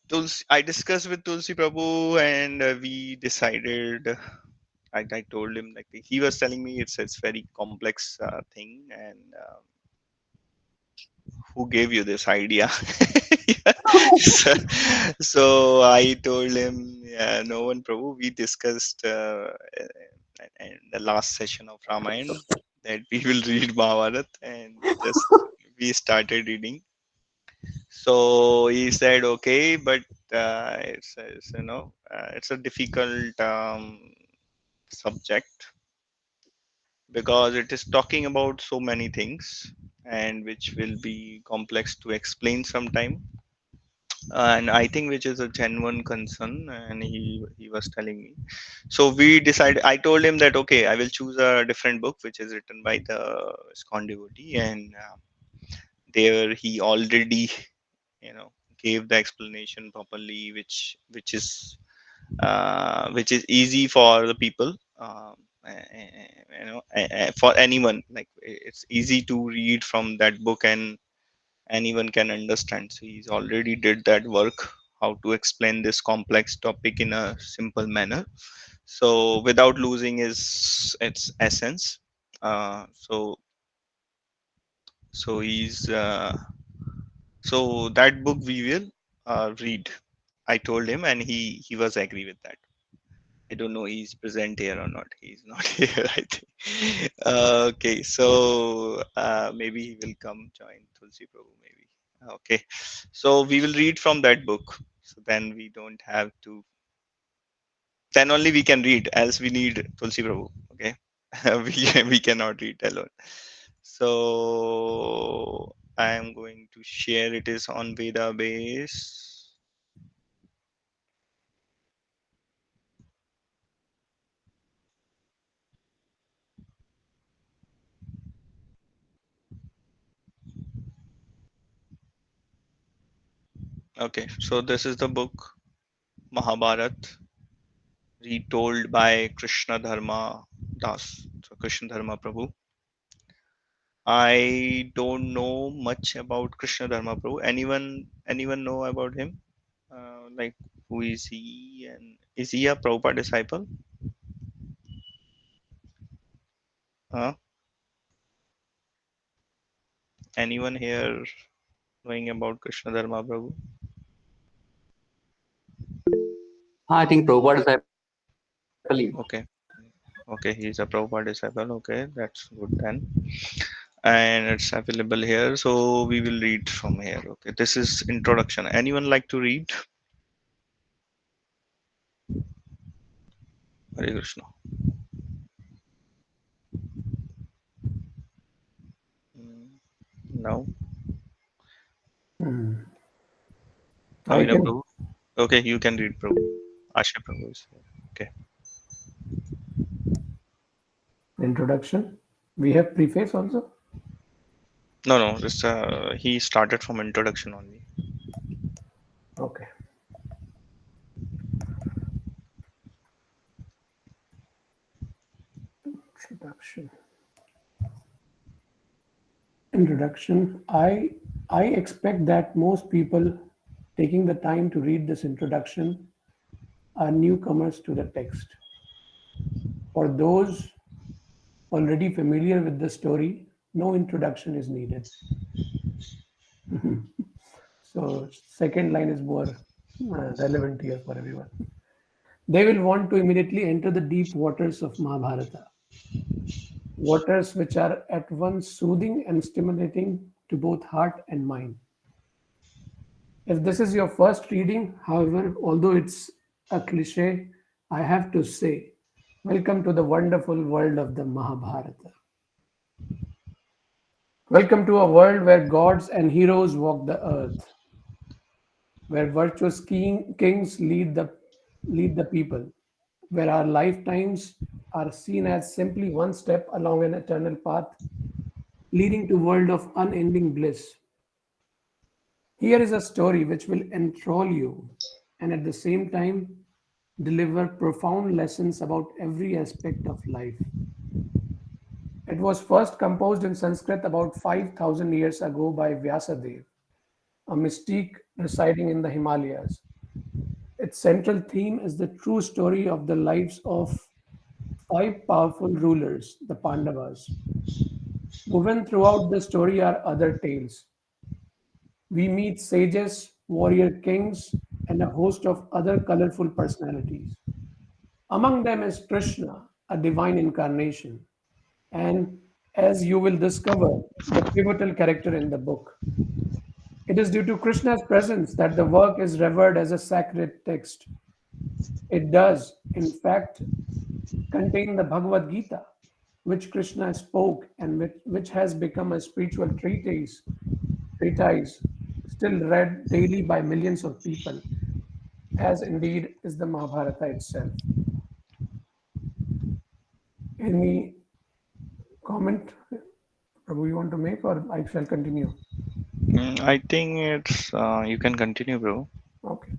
Tulsi, I discussed with Tulsi Prabhu, and we decided. I told him, like, he was telling me it's very complex thing, and who gave you this idea? so, so I told him, yeah, no one, Prabhu. We discussed in the last session of Ramayana that we will read Mahabharata, and just we started reading. So he said, okay, but it's it's a difficult subject because it is talking about so many things and which will be complex to explain sometime. And I think which is a genuine concern, and he was telling me. So we decided. I told him that okay, I will choose a different book which is written by the ISKCON devotee, and there he already you know gave the explanation properly, which is easy for the people. For anyone, like it's easy to read from that book, and anyone can understand. So he's already did that work, how to explain this complex topic in a simple manner, so without losing its essence. Uh, so so he's uh, so that book we will read. I told him, and he was agree with that. I don't know he's present here or not. He's not here, I think. Okay, so maybe he will come join Tulsi Prabhu, maybe. Okay, so we will read from that book. So then we don't have to. Then only we can read. Else we need Tulsi Prabhu. Okay, we cannot read alone. So I am going to share. It is on Veda base. Okay, so this is the book Mahabharat, retold by Krishna Dharma Das, so Krishna Dharma Prabhu. I don't know much about Krishna Dharma Prabhu. Anyone know about him? Like, who is he, and is he a Prabhupada disciple? Huh? Anyone here knowing about Krishna Dharma Prabhu? I think Prabhupada disciple. Okay, okay, he's a Prabhupada disciple. Okay, that's good then. And it's available here, so we will read from here. Okay, this is introduction. Anyone like to read? Hare Krishna. Mm, No. Hmm. I Navina can. Prabhu. Okay, you can read Prabhu. Asha Prabhu is here. Okay. Introduction. We have preface also. No, no. This he started from introduction only. Okay. Introduction. Introduction. I expect that most people taking the time to read this introduction are newcomers to the text. For those already familiar with the story, no introduction is needed. So second line is more relevant here for everyone. They will want to immediately enter the deep waters of Mahabharata, waters which are at once soothing and stimulating to both heart and mind. If this is your first reading, however, although it's a cliche, I have to say, welcome to the wonderful world of the Mahabharata. Welcome to a world where gods and heroes walk the earth, where virtuous kings lead the people, where our lifetimes are seen as simply one step along an eternal path leading to world of unending bliss. Here is a story which will enthrall you and at the same time deliver profound lessons about every aspect of life. It was first composed in Sanskrit about 5,000 years ago by Vyasadeva, a mystique residing in the Himalayas. Its central theme is the true story of the lives of five powerful rulers, the Pandavas. Woven throughout the story are other tales. We meet sages, warrior kings, and a host of other colorful personalities. Among them is Krishna, a divine incarnation, and as you will discover, the pivotal character in the book. It is due to Krishna's presence that the work is revered as a sacred text. It does, in fact, contain the Bhagavad Gita, which Krishna spoke and which has become a spiritual treatise still read daily by millions of people, as indeed is the Mahabharata itself. Any comment, Prabhu, you want to make, or I shall continue? I think it's you can continue, bro. Okay.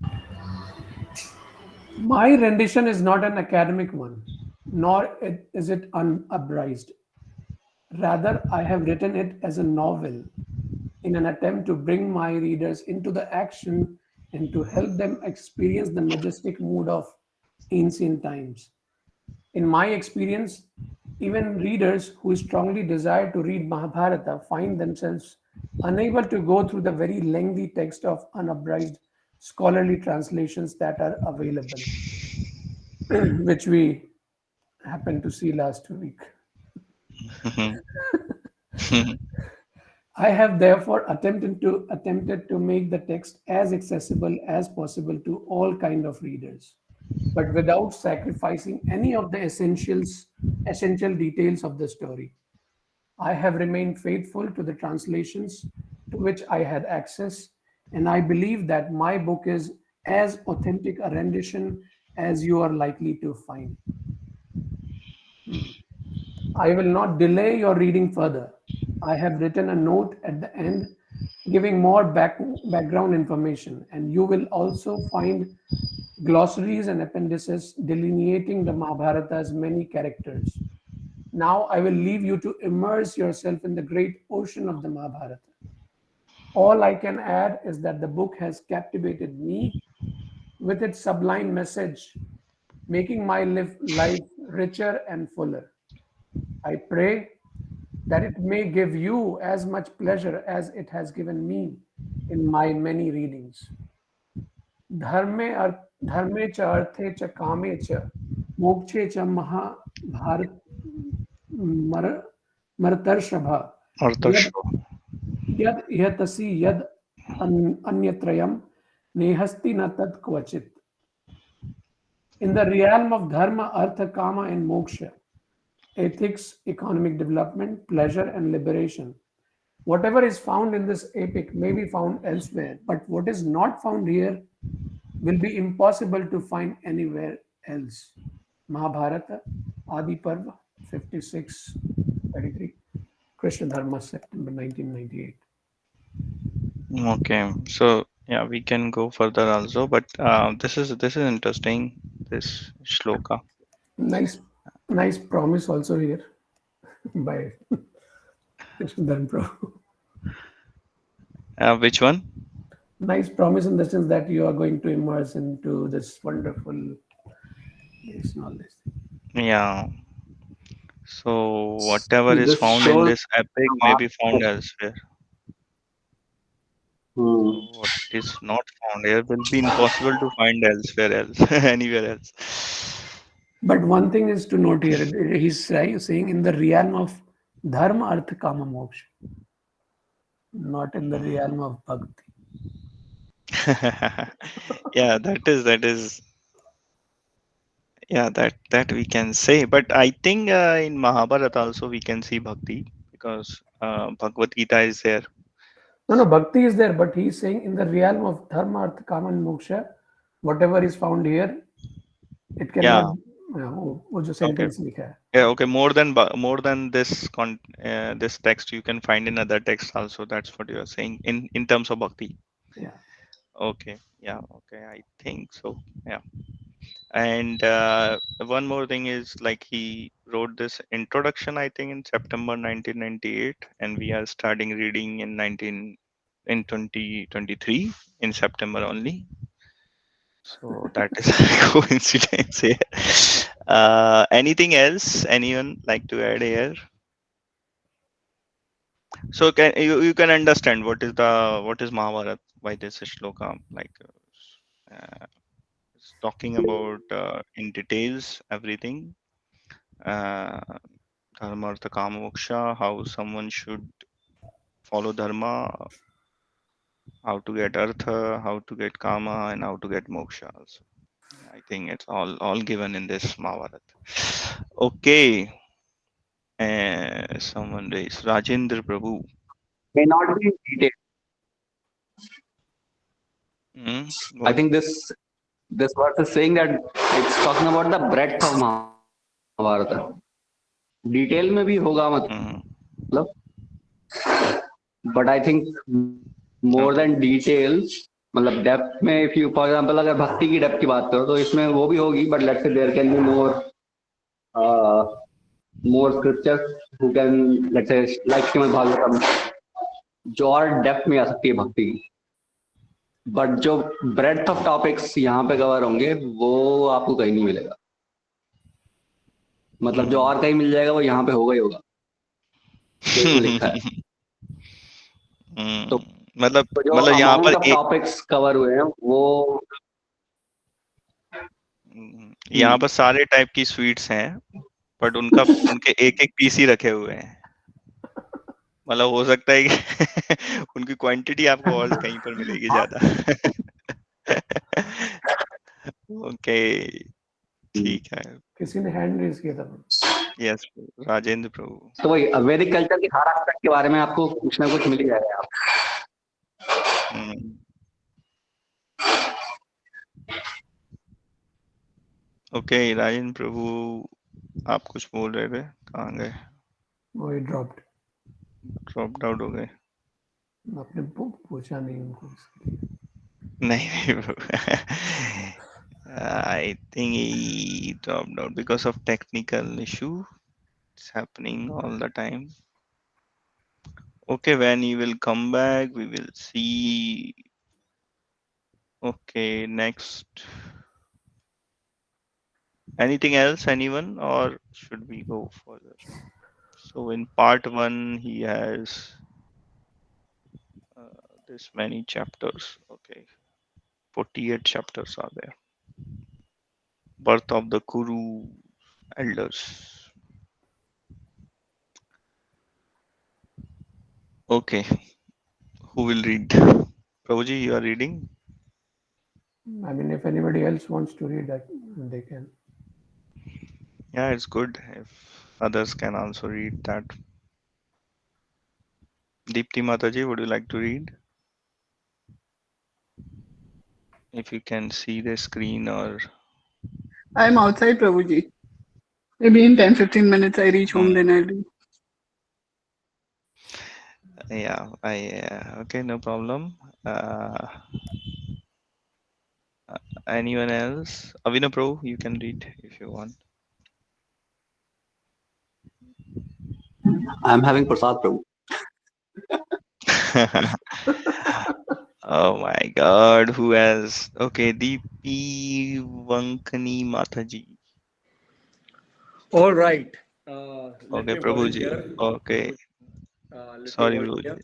My rendition is not an academic one, nor is it unabridged. Rather, I have written it as a novel in an attempt to bring my readers into the action and to help them experience the majestic mood of ancient times. In my experience, even readers who strongly desire to read Mahabharata find themselves unable to go through the very lengthy text of unabridged scholarly translations that are available, which we happened to see last week. I have therefore attempted to make the text as accessible as possible to all kind of readers, but without sacrificing any of the essential details of the story. I have remained faithful to the translations to which I had access, and I believe that my book is as authentic a rendition as you are likely to find. I will not delay your reading further. I have written a note at the end giving more background information, and you will also find glossaries and appendices delineating the Mahabharata's many characters. Now I will leave you to immerse yourself in the great ocean of the Mahabharata. All I can add is that the book has captivated me with its sublime message, making my life richer and fuller. I pray that it may give you as much pleasure as it has given me in my many readings. धर्मे धर्मे च अर्थे च कामे च मोक्षे च महाभारत मर मरतर्षभ यद Arthashro. यद इहतसि यद अन्यत्रयम् नेहस्ति न तत् क्वचित्. In the realm of dharma, artha, kama, and moksha, ethics, economic development, pleasure, and liberation, whatever is found in this epic may be found elsewhere, but what is not found here will be impossible to find anywhere else. Mahabharata, Adi Parva, 56:33, Krishna Dharma, September 1998. Okay, so yeah, we can go further also, but this is interesting. This shloka. Nice, nice promise also here by Krishna Dharma Prabhu. Which one? Nice promise in the sense that you are going to immerse into this wonderful this and all this. Yeah. So whatever is This found in shows this epic the may be found master. elsewhere. Hmm. So what is not found here will be impossible to find elsewhere else, anywhere else. But one thing is to note here, saying in the realm of dharma, artha, kama, moksha, not in the realm of bhakti. Yeah, that is yeah, that we can say. But I think in Mahabharata also we can see bhakti because Bhagavad Gita is there. No, no, bhakti is there, but he's saying in the realm of dharma, artha, kama, and moksha, whatever is found here, it cannot. Yeah. वो जो Okay. sentence लिखा है. Yeah. Okay. More than this text you can find in other texts also. That's what you are saying in terms of bhakti. Yeah. Okay. Yeah. Okay. I think so. Yeah. And one more thing is like he wrote this introduction, I think, in September 1998, and we are starting reading in 2023 in September only. So that is a coincidence here. Anything else? Anyone like to add here? So can you can understand what is Mahabharata? Why this shloka like it's talking about in details everything. Uh, Dharma, Artha, Kama, Moksha, how someone should follow dharma, how to get artha, how to get kama, and how to get moksha also. I think it's all given in this Mahabharata. Okay, someone raised Rajendra Prabhu. May not be in detail. Hmm? I What? think this verse is saying that it's talking about the breadth of Mahabharata. Detail में भी होगा Hmm. मतलब but I think more Okay. Then details मतलब depth में if you for example अगर भक्ति की depth की बात करो तो इसमें वो भी होगी but let's say there can be more scriptures who can let's say like Shrimad Bhagavatam जो और डेप्थ में आ सकती है भक्ति की बट जो ब्रेड्थ ऑफ टॉपिक्स यहाँ पे कवर होंगे वो आपको कहीं नहीं मिलेगा मतलब जो Hmm. और कहीं मिल जाएगा वो यहाँ पे होगा ही होगा जो इसमें लिखा है तो मतलब जो मतलब यहाँ पर अमाउंट ऑफ एक टॉपिक्स कवर हुए हैं वो यहाँ पर सारे टाइप की स्वीट्स हैं बट उनका उनके एक एक पीस ही रखे हुए हैं मतलब हो सकता है कि उनकी क्वांटिटी आपको और कहीं पर मिलेगी ज्यादा ओके ठीक है किसी ने हैंड रेज किया था। यस राजेंद्र प्रभु तो वही वैदिक कल्चर के हर एस्पेक्ट के बारे में आपको कुछ ना कुछ मिल ही जाएगा हम्म, ओके राजेंद्र प्रभु आप कुछ बोल रहे थे कहाँ गए वो ही ड्रॉप्ड। ड्रॉप आउट हो गए आपने पूछा नहीं उनको इसके लिए। नहीं नहीं I think he dropped out because of technical issue. It's happening all the time. Okay, when he will come back, we will see. Okay, next. Anything else, anyone, or should we go further? So in part one, he has this many chapters. Okay, 48 chapters are there. Birth of the Kuru elders. Okay, who will read? Prabhuji, you are reading? I mean, if anybody else wants to read that, they can. Yeah, it's good if others can also read that. Deepti Mataji, would you like to read? If you can see the screen or I'm outside, Prabhuji. Maybe in 10-15 minutes I reach home, hmm, then I'll read. yeah, I okay, no problem. Anyone else? Avina Pro, you can read if you want. I am having Prasad Prabhu Oh my God, who has? Okay, Deepi Vankani Mataji. All right. Let Okay, me Prabhuji. volunteer. Okay, Prabhu, let me sorry, volunteer. Prabhuji.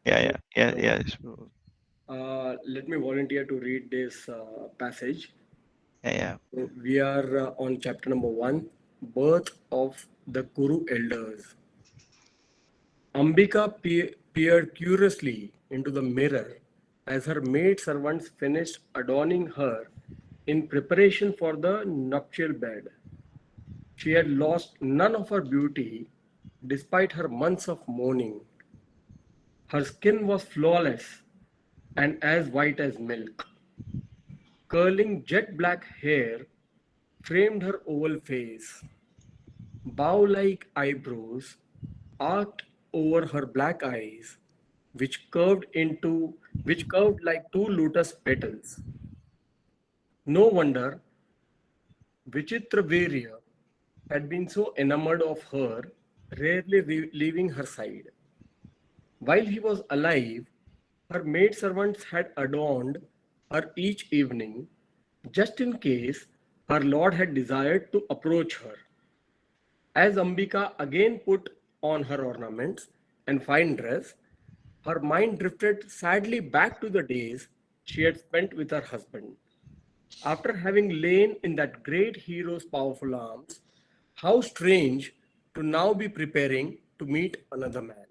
Yeah, No yeah, yeah, problem. yes, Prabhu. Let me volunteer to read this passage. Yeah, yeah. So we are on chapter number 1, Birth of the Kuru Elders. Ambika peered curiously into the mirror as her maid servants finished adorning her in preparation for the nuptial bed. She had lost none of her beauty despite her months of mourning. Her skin was flawless and as white as milk. Curling jet black hair framed her oval face. Bow like eyebrows arched over her black eyes, which curved like two lotus petals. No wonder Vichitravirya had been so enamored of her, rarely leaving her side. While he was alive, her maidservants had adorned her each evening, just in case her lord had desired to approach her. As Ambika again put on her ornaments and fine dress, her mind drifted sadly back to the days she had spent with her husband. After having lain in that great hero's powerful arms, how strange to now be preparing to meet another man.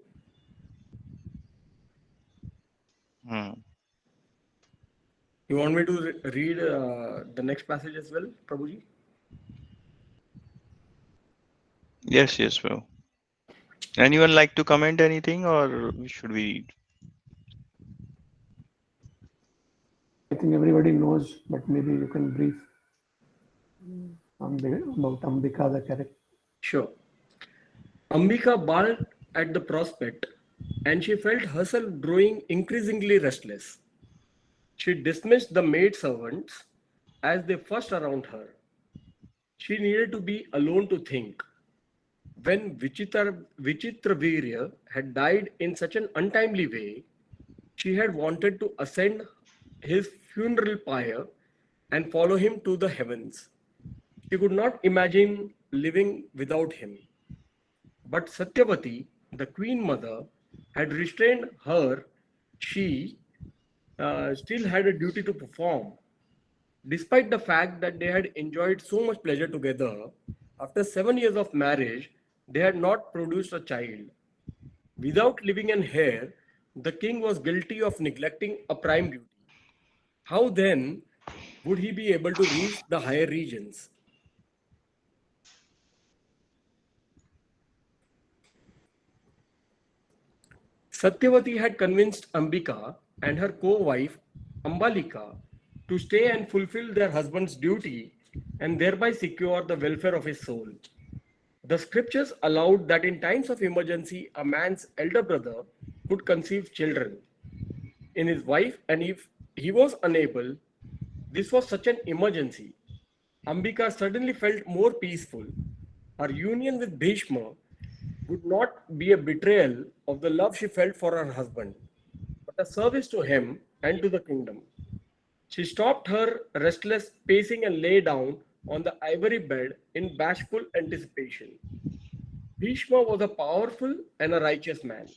Hmm. You want me to read the next passage as well, Prabhuji? Yes, yes, bro. Anyone like to comment anything, or should we? I think everybody knows, but maybe you can brief about Ambika, the character. Sure. Ambika bawled at the prospect, and she felt herself growing increasingly restless. She dismissed the maid servants as they fussed around her. She needed to be alone to think. When Vichitravirya had died in such an untimely way, she had wanted to ascend his funeral pyre and follow him to the heavens. She could not imagine living without him. But Satyavati, the queen mother, had restrained her. She still had a duty to perform. Despite the fact that they had enjoyed so much pleasure together, after 7 years of marriage, they had not produced a child. Without living an heir, the king was guilty of neglecting a prime duty. How then would he be able to reach the higher regions? Satyavati had convinced Ambika and her co-wife Ambalika to stay and fulfill their husband's duty and thereby secure the welfare of his soul. The scriptures allowed that in times of emergency, a man's elder brother could conceive children in his wife, and if he was unable, this was such an emergency. Ambika suddenly felt more peaceful. Her union with Bhishma would not be a betrayal of the love she felt for her husband, but a service to him and to the kingdom. She stopped her restless pacing and lay down on the ivory bed in bashful anticipation. Bhishma was a powerful and a righteous man.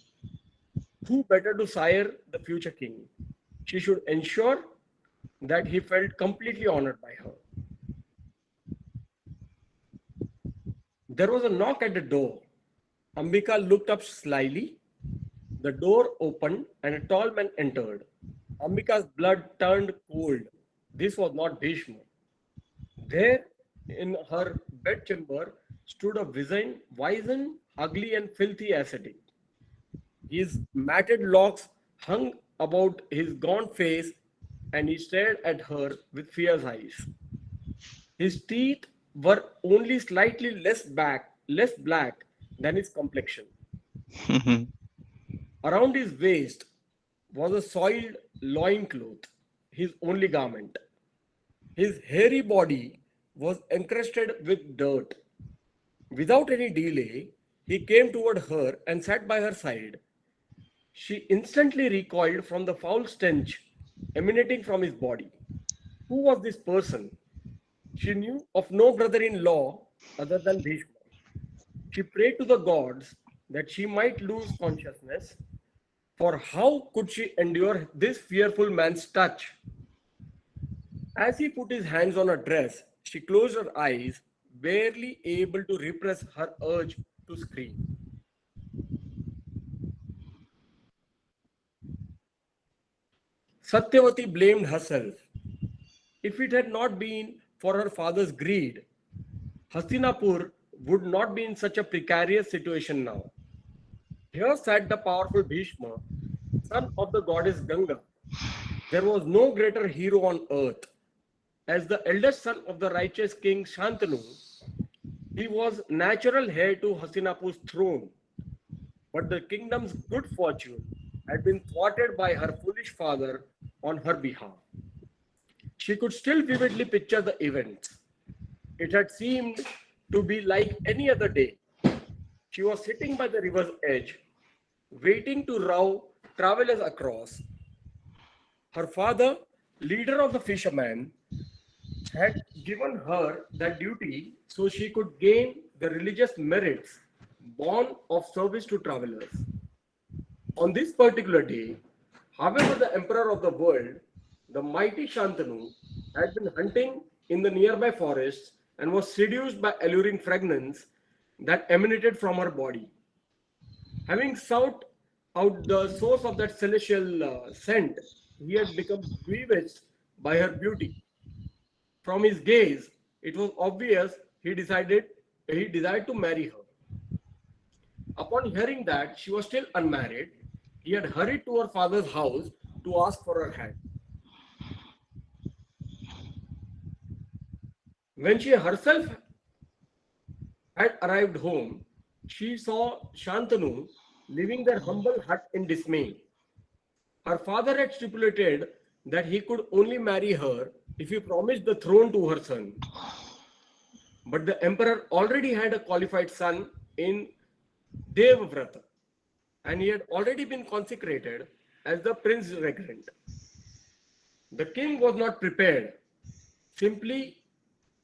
Who better to sire the future king? She should ensure that he felt completely honored by her. There was a knock at the door. Ambika looked up slyly. The door opened and a tall man entered. Ambika's blood turned cold. This was not Bhishma. There, in her bedchamber, stood a wizened, ugly, and filthy ascetic. His matted locks hung about his gaunt face, and he stared at her with fierce eyes. His teeth were only slightly less black than his complexion. Around his waist was a soiled loincloth, his only garment. His hairy body was encrusted with dirt. Without any delay, he came toward her and sat by her side. She instantly recoiled from the foul stench emanating from his body. Who was this person? She knew of no brother in law other than Bhishma. She prayed to the gods that she might lose consciousness, for how could she endure this fearful man's touch? As he put his hands on her dress, she closed her eyes, barely able to repress her urge to scream. Satyavati blamed herself. If it had not been for her father's greed, Hastinapur would not be in such a precarious situation now. Here sat the powerful Bhishma, son of the goddess Ganga. There was no greater hero on earth. As the eldest son of the righteous king Shantanu, he was natural heir to Hastinapur's throne. But the kingdom's good fortune had been thwarted by her foolish father on her behalf. She could still vividly picture the events. It had seemed to be like any other day. She was sitting by the river's edge, waiting to row travelers across. Her father, leader of the fishermen, had given her that duty so she could gain the religious merits born of service to travelers. On this particular day, however, the emperor of the world, the mighty Shantanu, had been hunting in the nearby forests and was seduced by alluring fragrance that emanated from her body. Having sought out the source of that celestial scent, he had become bewitched by her beauty. From his gaze, it was obvious he desired to marry her. Upon hearing that she was still unmarried, he had hurried to her father's house to ask for her hand. When she herself had arrived home, she saw Shantanu leaving their humble hut in dismay. Her father had stipulated that he could only marry her if he promised the throne to her son. But the emperor already had a qualified son in Devavrata, and he had already been consecrated as the prince regent. The king was not prepared, simply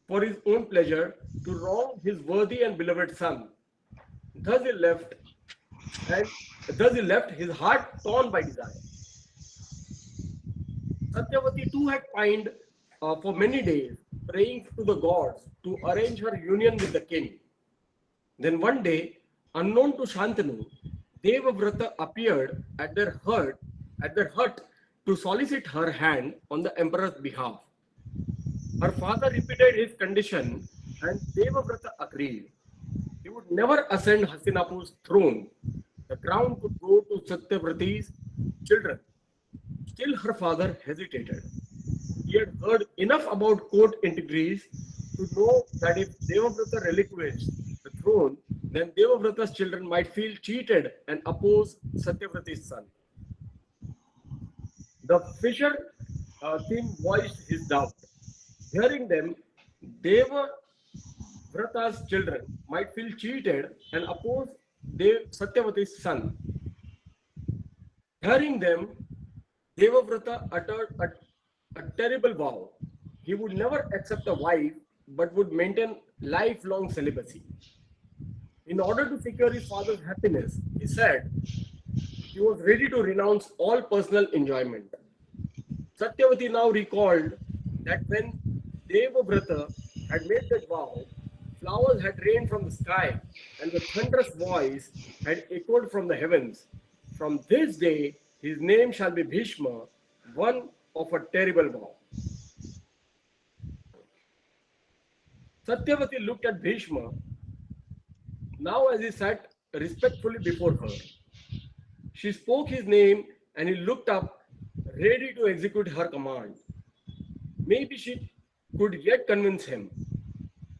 for his own pleasure, to wrong his worthy and beloved son. Thus he left, and thus he left his heart torn by desire. Satyavati too had pined for many days, praying to the gods to arrange her union with the king. Then one day, unknown to Shantanu, Devavrata appeared at their hut to solicit her hand on the emperor's behalf. Her father repeated his condition and Devavrata agreed. He would never ascend Hastinapur's throne. The crown could go to Satyavrati's children. Still, her father hesitated. He had heard enough about court intrigues to know that if Devavrata relinquished the throne, then Devavrata's children might feel cheated and oppose Satyavrati's son. The fisher king voiced his doubt. Hearing them, Devavrata's children might feel cheated and oppose Satyavati's son. Hearing them, Devavrata uttered a terrible vow. He would never accept a wife but would maintain lifelong celibacy. In order to secure his father's happiness, he said he was ready to renounce all personal enjoyment. Satyavati now recalled that when Devavrata had made that vow, flowers had rained from the sky and the thunderous voice had echoed from the heavens. From this day, his name shall be Bhishma, one of a terrible vow. Satyavati looked at Bhishma now as he sat respectfully before her. She spoke his name and he looked up, ready to execute her command. Maybe she could yet convince him.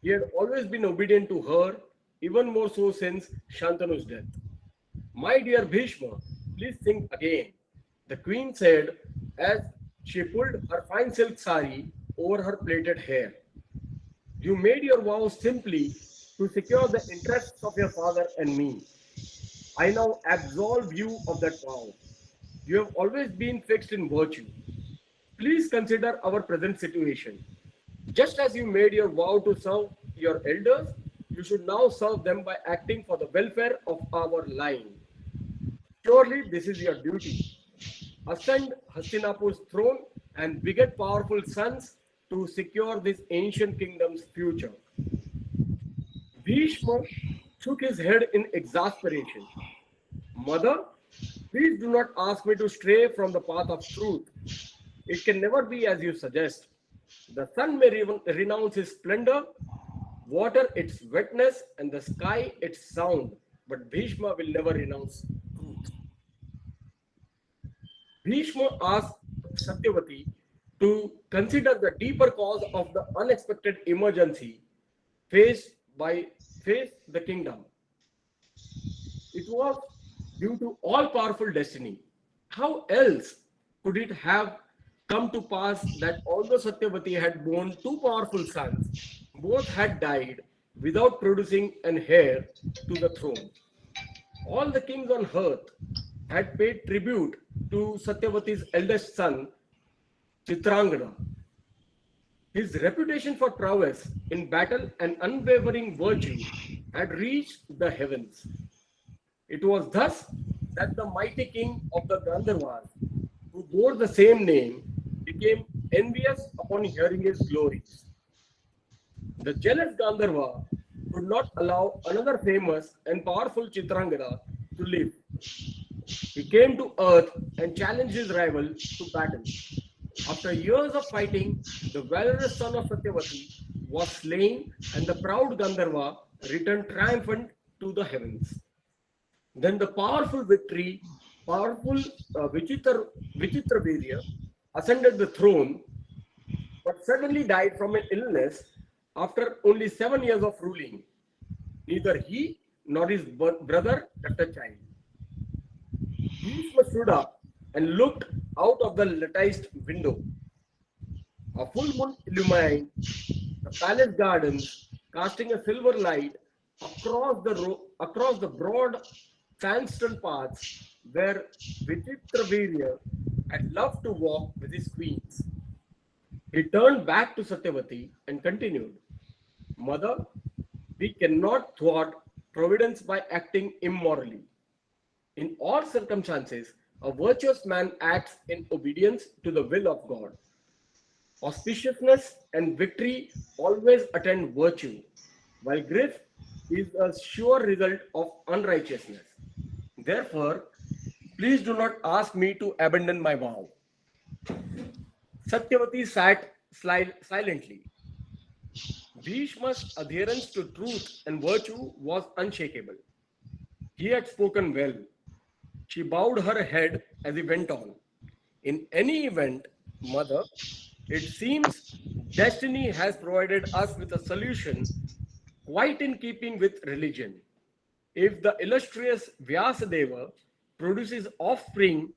He had always been obedient to her, even more so since Shantanu's death. My dear Bhishma, please think again, the queen said as she pulled her fine silk sari over her plaited hair. You made your vow simply to secure the interests of your father and me. I now absolve you of that vow. You have always been fixed in virtue. Please consider our present situation. Just as you made your vow to serve your elders, you should now serve them by acting for the welfare of our line. Surely this is your duty. Ascend Hastinapur's throne and beget powerful sons to secure this ancient kingdom's future. Bhishma shook his head in exasperation. Mother, please do not ask me to stray from the path of truth. It can never be as you suggest. The sun may renounce its splendor, water its wetness, and the sky its sound, but Bhishma will never renounce truth. Bhishma asked Satyavati to consider the deeper cause of the unexpected emergency faced the kingdom. It was due to all-powerful destiny. How else could it have come to pass that although Satyavati had borne two powerful sons, both had died without producing an heir to the throne? All the kings on earth had paid tribute to Satyavati's eldest son, Chitrangana. His reputation for prowess in battle and unwavering virtue had reached the heavens. It was thus that the mighty king of the Gandharvas, who bore the same name, became envious upon hearing his glories. The jealous Gandharva could not allow another famous and powerful Chitrangada to live. He came to earth and challenged his rival to battle. After years of fighting, the valorous son of Satyavati was slain, and the proud Gandharva returned triumphant to the heavens. Then the powerful Vichitravirya ascended the throne, but suddenly died from an illness after only 7 years of ruling. Neither he nor his brother left a child. Bhishma stood up and looked out of the latticed window. A full moon illumined the palace gardens, casting a silver light across the broad sandstone paths where Vichitravirya had loved to walk with his queens. He turned back to Satyavati and continued, Mother, we cannot thwart providence by acting immorally. In all circumstances, a virtuous man acts in obedience to the will of God. Auspiciousness and victory always attend virtue, while grief is a sure result of unrighteousness. Therefore, please do not ask me to abandon my vow. Satyavati sat silently. Bhishma's adherence to truth and virtue was unshakable. He had spoken well. She bowed her head as he went on. In any event, Mother, it seems destiny has provided us with a solution quite in keeping with religion. If the illustrious Vyasadeva produces offspring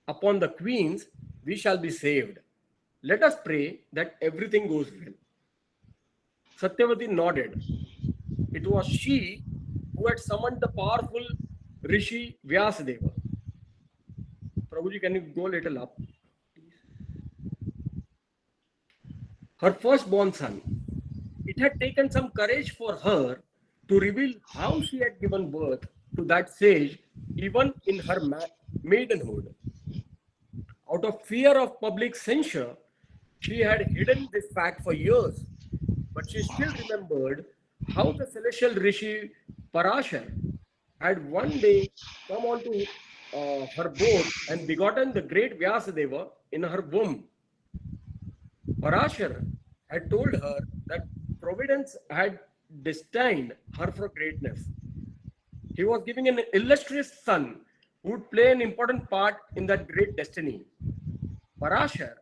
upon the queens, we shall be saved. Let us pray that everything goes well. Satyavati nodded. It was she who had summoned the powerful Rishi Vyasadeva. Prabhuji, can you go a little up? Her firstborn son. It had taken some courage for her to reveal how she had given birth to that sage even in her maidenhood. Out of fear of public censure, she had hidden this fact for years, but she still remembered how the celestial Rishi Parashar had one day come onto her boat and begotten the great Vyasadeva in her womb. Parashar had told her that Providence had destined her for greatness. He was giving an illustrious son who would play an important part in that great destiny. Parashar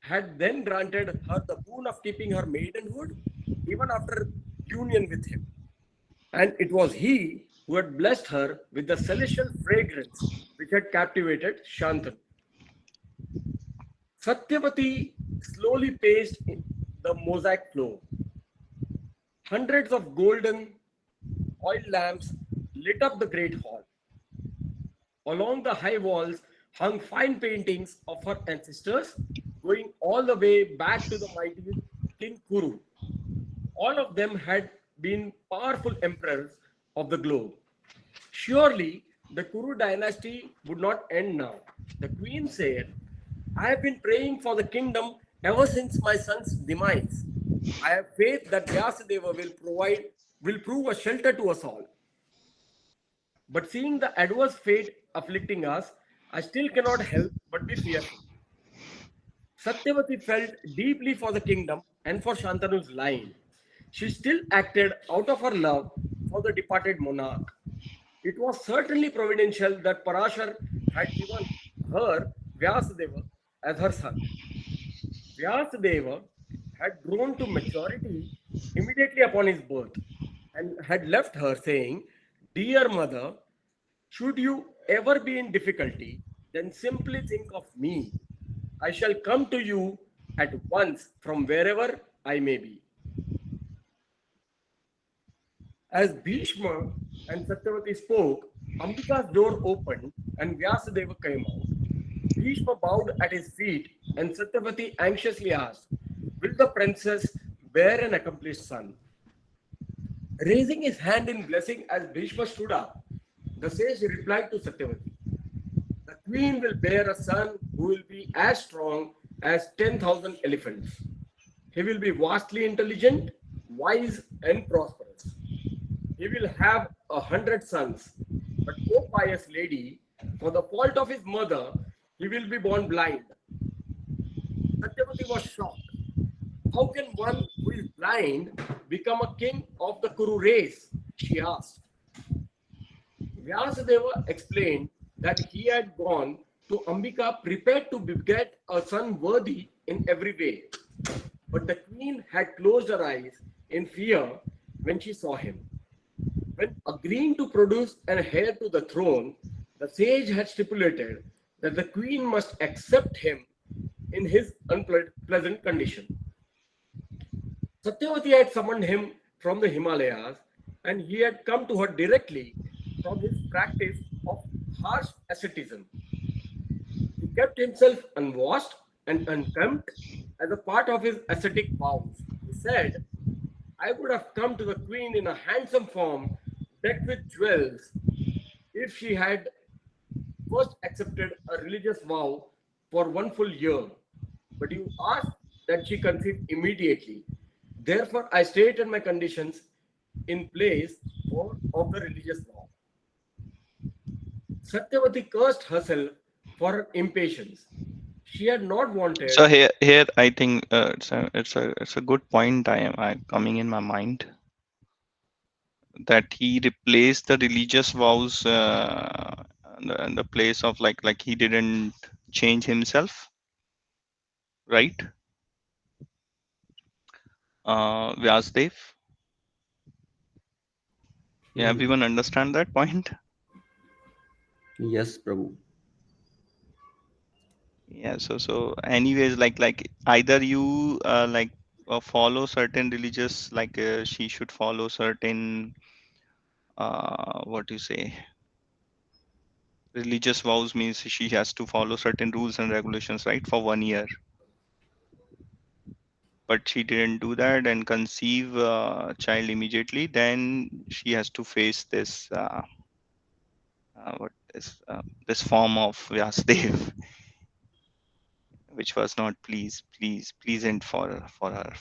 had then granted her the boon of keeping her maidenhood even after union with him. And it was he who had blessed her with the celestial fragrance which had captivated Shantanu. Satyavati slowly paced the mosaic floor. Hundreds of golden oil lamps lit up the great hall. Along the high walls hung fine paintings of her ancestors, going all the way back to the mighty King Kuru. All of them had been powerful emperors of the globe. Surely the Kuru dynasty would not end now. The queen said, I have been praying for the kingdom ever since my son's demise. I have faith that Vyasadeva will prove a shelter to us all. But seeing the adverse fate afflicting us, I still cannot help but be fearful. Satyavati felt deeply for the kingdom and for Shantanu's line. She still acted out of her love for the departed monarch. It was certainly providential that Parashar had given her Vyasadeva as her son. Vyasadeva had grown to maturity immediately upon his birth and had left her saying, Dear mother, should you ever be in difficulty, then simply think of me. I shall come to you at once from wherever I may be. As Bhishma and Satyavati spoke, Ambika's door opened and Vyasadeva came out. Bhishma bowed at his feet and Satyavati anxiously asked, will the princess bear an accomplished son? Raising his hand in blessing as Bhishma stood up, the sage replied to Satyavati, the queen will bear a son who will be as strong as 10,000 elephants. He will be vastly intelligent, wise, and prosperous. He will have 100 sons. But, O pious lady, for the fault of his mother, he will be born blind. Satyavati was shocked. How can one who is blind become a king of the Kuru race? She asked. Vyasadeva explained that he had gone to Ambika prepared to beget a son worthy in every way. But the queen had closed her eyes in fear when she saw him. When agreeing to produce an heir to the throne, the sage had stipulated that the queen must accept him in his unpleasant condition. Satyavati had summoned him from the Himalayas, and he had come to her directly from his practice of harsh asceticism. He kept himself unwashed and unkempt as a part of his ascetic vows. He said, I would have come to the queen in a handsome form, decked with jewels, if she had first accepted a religious vow for 1 full year. But you asked that she conceive immediately. Therefore, I stated my conditions in place of the religious vow. Satyavati cursed herself for her impatience. She had not So wanted. here I think it's a good point I coming in my mind, that he replaced the religious vows in the place of like he didn't change himself, right? Vyasdev, yeah, Hmm. everyone understand that point? Yes, Prabhu. Yeah, so anyways, like either you follow certain religious, she should follow certain what do you say, religious vows, means she has to follow certain rules and regulations, right, for 1 year. But she didn't do that and conceive a child immediately, then she has to face this what this form of Vyasdev, which was not pleasant for her,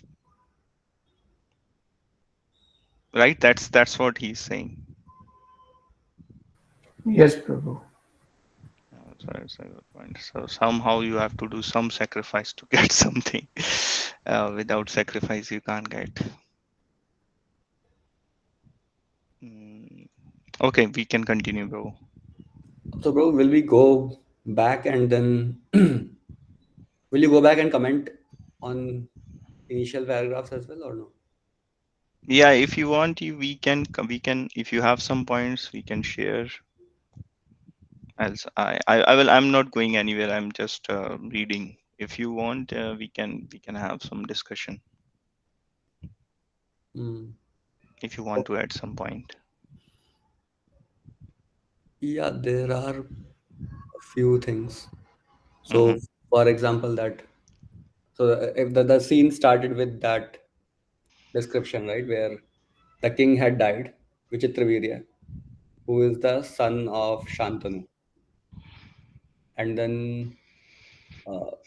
right? That's what he's saying. Yes, Prabhu. So it's a good point. So somehow you have to do some sacrifice to get something. Without sacrifice, you can't get. Mm. Okay, we can continue, bro. So, bro, will we go back and then will you go back and comment on initial paragraphs as well or no? Yeah, if you want, we can. If you have some points, we can share. Else, I will. I'm not going anywhere. I'm just reading. If you want, we can have some discussion. Hmm. If you want to add some point. Yeah, there are a few things. Mm-hmm. So, for example, that if the scene started with that description, right, where the king had died, Vichitravirya, who is the son of Shantanu, and then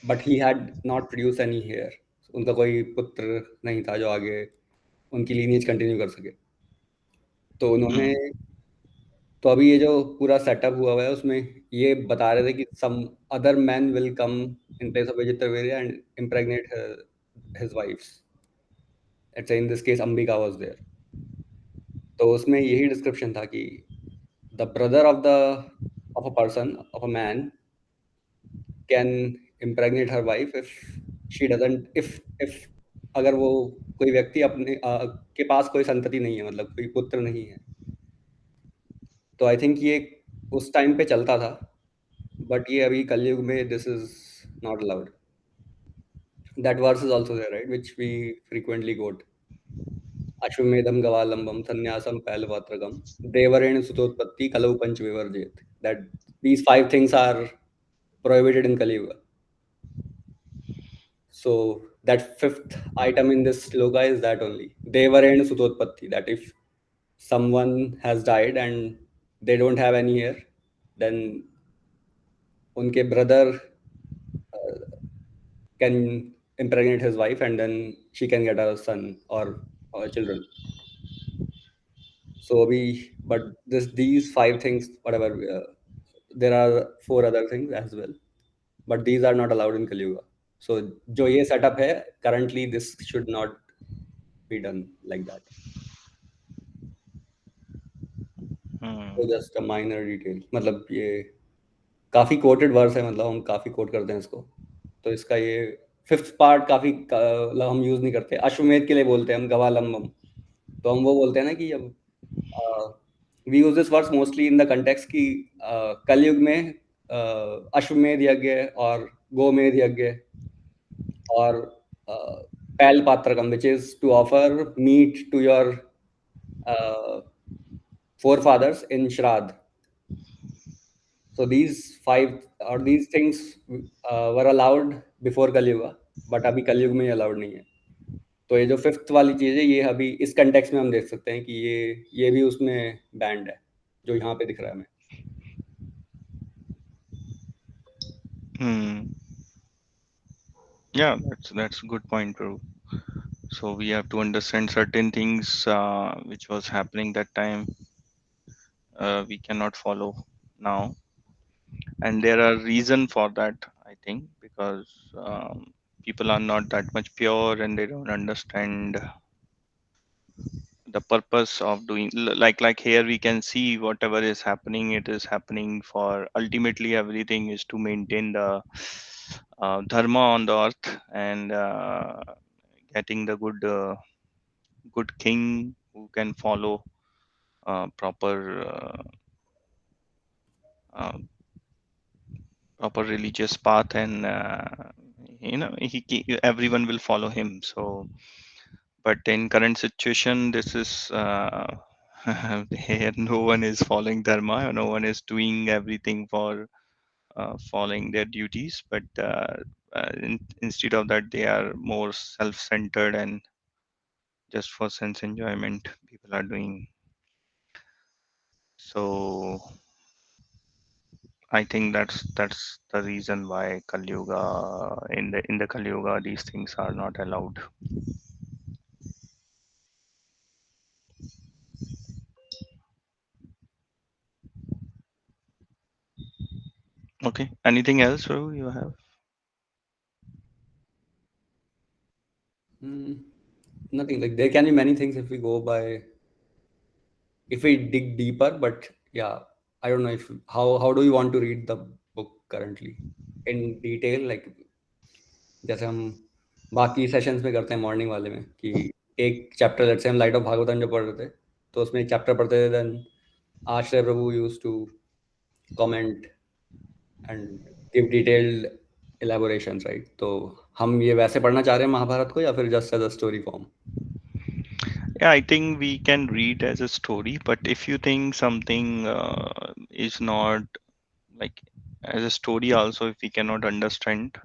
but he had not produced any heir. उनका कोई पुत्र नहीं था जो आगे उनकी lineage continue कर सके. तो उन्होंने Mm. तो अभी ये जो पूरा सेटअप हुआ हुआ है उसमें ये बता रहे थे कि some other man will come in place of Vichitravirya and impregnate his wives. Let's say in this case Ambika was there. तो उसमें यही डिस्क्रिप्शन था कि the brother of a person of a man can impregnate her wife if she doesn't if अगर वो कोई व्यक्ति अपने के पास कोई संतति नहीं है, मतलब कोई पुत्र नहीं है. तो आई थिंक ये उस टाइम पे चलता था, बट ये अभी कलयुग में this is not allowed. That verse is also there, right, which we frequently quote. अश्वमेधम गवालंबम संन्यासम पैलवात्रगम देवरेण सुतोत्पत्ति कलौ पंच विवर्जित. That these five things are prohibited in Kali Yuga. So that fifth item in this sloka is that only. Devarena Sutotpatti, that if someone has died and they don't have any heir, then unke brother can impregnate his wife and then she can get a son or children. So but these five things, whatever, there are four other things as well, but these are not allowed in Kali Yuga. So जो ये setup है, currently this should not be done like that. So just a minor detail. मतलब ये काफी quoted verse है, मतलब हम काफी quote करते हैं इसको. तो इसका ये फिफ्थ पार्ट काफी मतलब हम यूज नहीं करते. अश्वमेध के लिए बोलते हैं हम गवालंबम. तो हम वो बोलते हैं ना कि अब we use this words mostly in the context कि कलयुग में अश्वमेध यज्ञ और गोमेध यज्ञ और पैल पात्रकम, which is to offer meat to your forefathers in Shraddh. So these five or these things were allowed before Kali Yuga, but अभी कलयुग में allowed नहीं है. तो ये जो फिफ्थ वाली चीज है, ये अभी इस कंटेक्स्ट में हम देख सकते हैं कि ये भी उसमें बैंड है जो यहाँ पे दिख रहा है हमें. Yeah, that's a good point, bro. So we have to understand certain things which was happening that time. We cannot follow now, and there are reason for that. I think because people are not that much pure and they don't understand the purpose of doing like here we can see whatever is happening, it is happening for ultimately everything is to maintain the dharma on the earth and getting the good king who can follow proper uh, proper religious path and everyone will follow him. So but in current situation this is here no one is following dharma, no one is doing everything for following their duties, but instead of that they are more self-centered and just for sense enjoyment people are doing. So I think that's the reason why Kali Yuga in the Kali Yuga these things are not allowed. Okay, anything else Ravi, you have? Nothing, like there can be many things if we go by, if we dig deeper, but yeah, I don't know if how do you want to read the book currently in detail, like जैसे हम बाकी sessions में करते हैं morning वाले में कि एक चैप्टर, लेट्स से हम लाइट ऑफ भागवतम जो पढ़ रहे थे तो उसमें एक चैप्टर पढ़ते थे, then Ashraya Prabhu used to comment and give detailed elaborations, right? तो हम ये वैसे पढ़ना चाह रहे हैं महाभारत को या फिर just as a story form? Yeah, I think we can read as a story, but if you think something is not like as a story also, if we cannot understand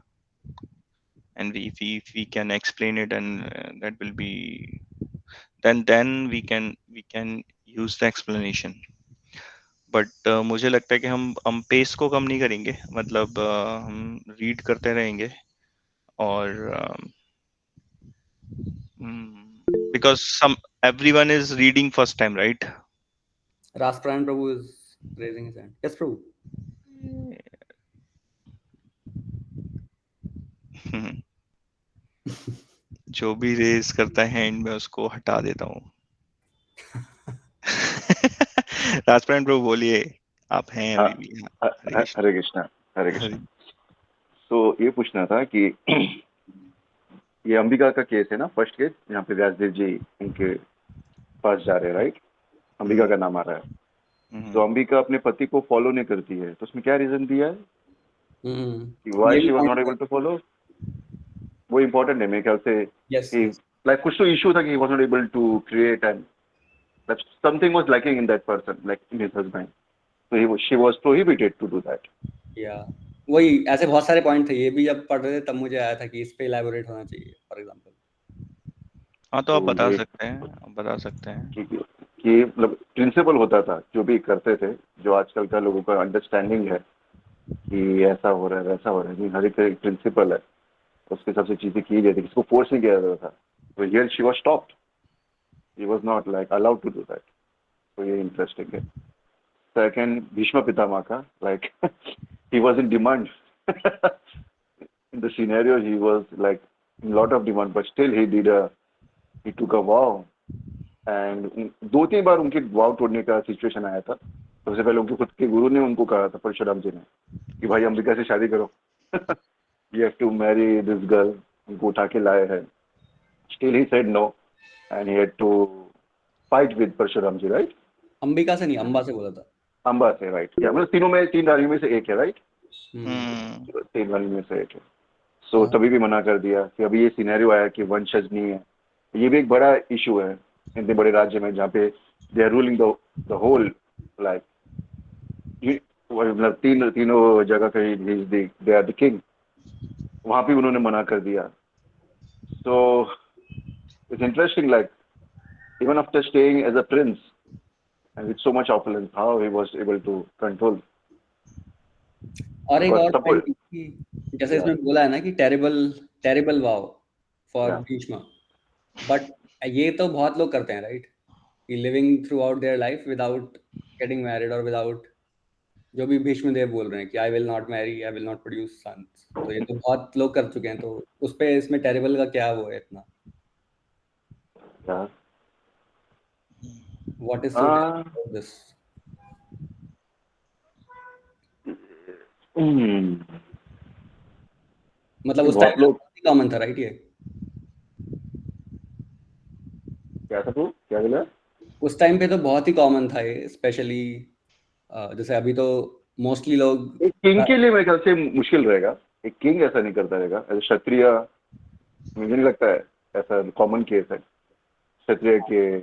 and if we can explain it and that will be then we can use the explanation. But मुझे लगता है कि हम pace को कम नहीं करेंगे, मतलब हम रीड करते रहेंगे और because some everyone is reading first time, right? Raspran Prabhu is raising his hand. Yes, Prabhu. जो भी रेस करता है हैंड में उसको हटा देता हूँ. राजप्राण प्रभु बोलिए, आप हैं अभी भी. हरे कृष्ण. हरे कृष्णा. हरे कृष्णा. तो ये पूछना था कि ये अंबिका का केस है ना, फर्स्ट केस यहाँ पे व्यासदेव जी उनके पास जा रहे हैं, राइट? अंबिका का नाम आ रहा है. तो अंबिका अपने पति को फॉलो नहीं करती है, तो उसमें क्या रीजन दिया है कि why she was not able to follow? वो इम्पोर्टेंट है मेरे ख्याल से. लाइक कुछ तो इशू था कि he was not able to create and that something was lacking in that person, like in his husband. So she was prohibited to do that. Yeah. वही ऐसे बहुत सारे पॉइंट थे, ये भी जब पढ़ रहे थे तब मुझे आया था कि इस पे इलैबोरेट होना चाहिए फॉर एग्जांपल। हाँ तो आप तो बता ये सकते हैं, आप बता सकते हैं। कि मतलब प्रिंसिपल होता था जो भी करते थे, जो आजकल का लोगों का अंडरस्टैंडिंग है कि ऐसा हो रहा है वैसा हो रहा है, नहीं, हर एक प्रिंसिपल है, उसके हिसाब से चीजें की जाती, किसको फोर्स नहीं किया जाता था। तो here she was stopped, he was not like allowed to do that. तो ये इंटरेस्टिंग है। सेकंड, भीष्म पितामह का, like he was in demand. In the scenario he was like in lot of demand, but still he took a vow. And 2-3 बार उनके वाव तोड़ने का situation आया था। सबसे पहले उनके खुद के गुरु ने उनको कहा था, परशुराम जी ने, कि भाई अंबिका से शादी करो, you have to marry this girl. उनको उठा के लाए हैं, still he said no and he had to fight with Parashuram ji, right? Ambika से नहीं, अंबा से बोला था। अंबा से, राइट? या मतलब तीनों में, 3 रानियों में से एक है, राइट? हम्म 3 रानियों में से एक है। सो हाँ। तभी भी मना कर दिया कि अभी ये सिनेरियो आया कि वंशज नहीं है। ये भी एक बड़ा इशू है इतने बड़े राज्य में जहाँ पे they are ruling the whole, like मतलब तीनों जगह कहीं दे आर द किंग, वहां भी उन्होंने मना कर दिया। So it's interesting, like even after staying as a prince and with so much opulence, how he was able to control. और एक बट और सबको, पॉइंट कि जैसे या इसमें बोला है ना कि टेरिबल टेरिबल वाव फॉर या भीष्म, बट ये तो बहुत लोग करते हैं राइट, कि living throughout their life without getting married और विदाउट, जो भी भीष्म देव बोल रहे हैं कि I will not marry, I will not produce sons, तो ये तो बहुत लोग कर चुके हैं। तो उस पे इसमें टेरिबल का क्या वो है इतना, या what is so terrible this? मतलब उस टाइम बहुत पे लोग, बहुत ही कॉमन था राइट ये, क्या था, तू क्या बोला? उस टाइम पे तो बहुत ही कॉमन था ये, स्पेशली जैसे अभी तो मोस्टली लोग एक किंग के लिए मेरे ख्याल से मुश्किल रहेगा। एक किंग ऐसा नहीं करता रहेगा, एज क्षत्रिय मुझे नहीं लगता है ऐसा कॉमन केस है क्षत्रिय के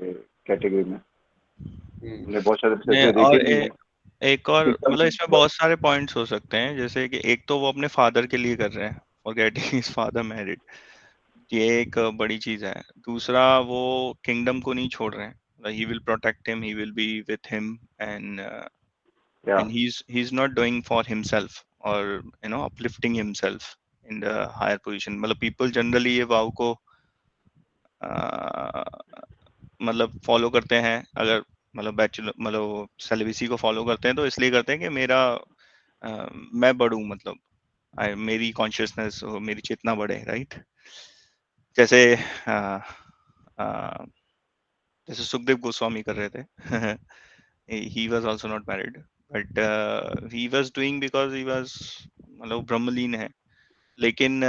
कैटेगरी में। हमने बहुत सारे ने क्षत्रिय और देखे भी हैं एक और एकदम। मतलब इसमें बहुत सारे पॉइंट्स हो सकते हैं, जैसे कि एक तो वो अपने फादर के लिए कर रहे हैं, for getting his father married, ये एक बड़ी चीज है। दूसरा, वो किंगडम को नहीं छोड़ रहे हैं, he will protect him, he will be with him, and या and he's not doing for himself or uplifting himself in the higher position। मतलब people generally ये वाव को मतलब फॉलो करते हैं, अगर मतलब बैचलर मतलब सेलिबेसी को फॉलो करते हैं तो इसलिए करते हैं कि मेरा मैं बढ़ूं, मतलब मेरी कॉन्शियसनेस, मेरी चेतना बढ़े, राइट? जैसे अ, अ, जैसे सुखदेव गोस्वामी कर रहे थे। he was also not married, but he was doing because he was मतलब ब्रह्मलीन है। लेकिन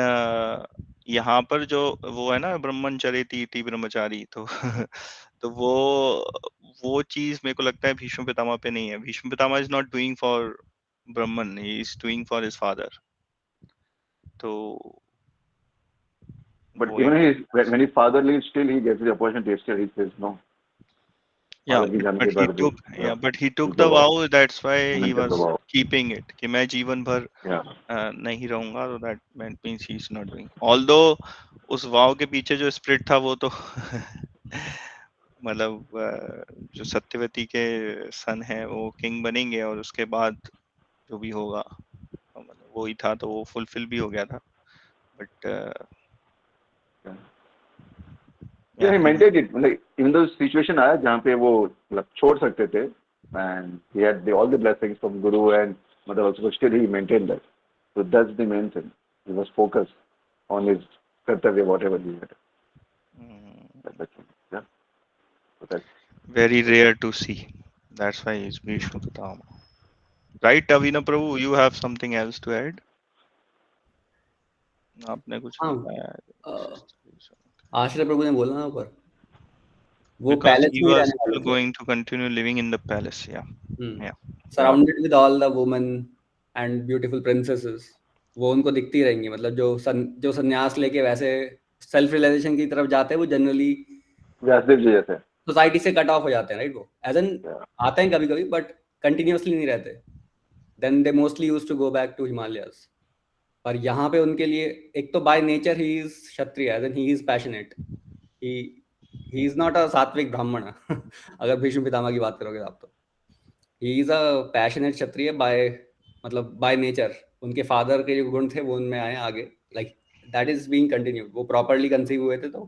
यहाँ पर जो वो है ना, ब्रह्मचर्यति इति ब्रह्मचारी, तो तो वो चीज मेरे को लगता है भीष्म पितामह पे नहीं है। Bhishma Pitamah is not doing for Brahman, he is doing for his father. तो बट वो इवन एक when his father leaves still he gets the opportunity, still he says no. yeah father की जाने but के he बाद भी took yeah but he took is the the vow, that's why he moment of the was war. keeping it कि मैं जीवन भर या नहीं रहूंगा, तो that means he is not doing, although उस वाव के पीछे जो स्प्रिट था वो तो मतलब जो सत्यवती के सन है वो किंग बनेंगे, और उसके बाद जो भी होगा मतलब वो ही था, तो वो फुलफिल भी हो गया था। But yeah yeah he he maintain it, मतलब इवन दो सिचुएशन आया जहाँ पे वो मतलब छोड़ सकते थे, and he had all the blessings from guru and mother also, still he maintain that. So that's the main thing. He was focused on his kartavya, whatever he had. That's it. Yeah. So very that's rare to see, that's why he's Bhishma Pitama, right? Avina Prabhu, you have something else to add? आपने कुछ हाँ, लिखा है? आश्रय प्रभु ने बोला ना ऊपर, वो Because पैलेस he में ही was रहने वाले still थे। going to continue living in the palace, yeah, yeah, surrounded with all the women and beautiful princesses, वो उनको दिखती रहेंगी। मतलब जो संन्यास लेके वैसे सेल्फ रियलाइजेशन की तरफ जाते हैं, वो जनरली व्यासदेव जी जैसे। सोसाइटी से कट ऑफ हो जाते हैं राइट, वो एज एन Yeah. आते हैं कभी कभी बट कंटिन्यूअसली नहीं रहते। then they mostly used to go back to Himalayas. पर यहाँ पे उनके लिए एक तो by nature he is Kshatriya, as in he is passionate. He is not a सात्विक ब्राह्मण. अगर भीष्म पितामह की बात करोगे आप तो he is a passionate Kshatriya by मतलब by nature. उनके फादर के जो गुण थे वो उनमें आए आगे, like that is being continued. वो properly conceive हुए थे तो